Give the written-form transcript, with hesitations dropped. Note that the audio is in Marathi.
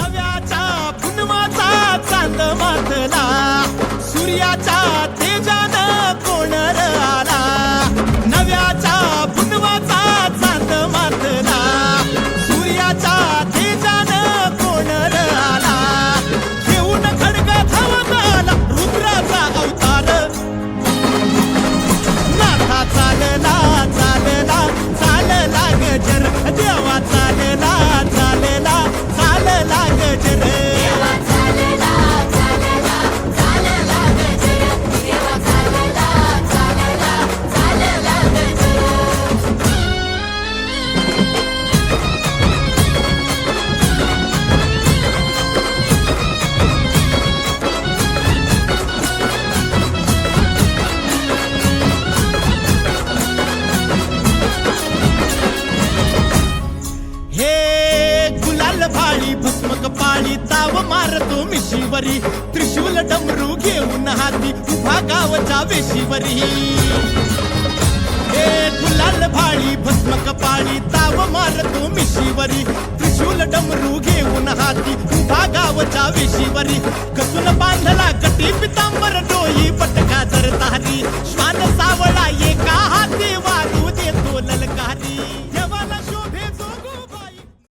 नव्याच्या पुनवाचा चांद मातला, सूर्याच्या तेजानं कोणर आला. नव्याच्या पुनवाचा चांद मातला, सूर्याच्या तेजानं कोणर आला. घेऊन खड्ग धावत आला रुद्राचा अवतार. नाथा चालला चालला चालला गजर, देवा चालला चालला चालला गजर. भाळी भस्म कपाळी ताव मारतो मिशीवरी, त्रिशूल डमरू घेऊन हाती उभा गावच्या वेशीवरी. हे गुलाल भाळी भस्म कपाळी ताव मारतो मिशीवरी, त्रिशूल डमरू घेऊन हाती उभा गावच्या वेशीवरी. कसून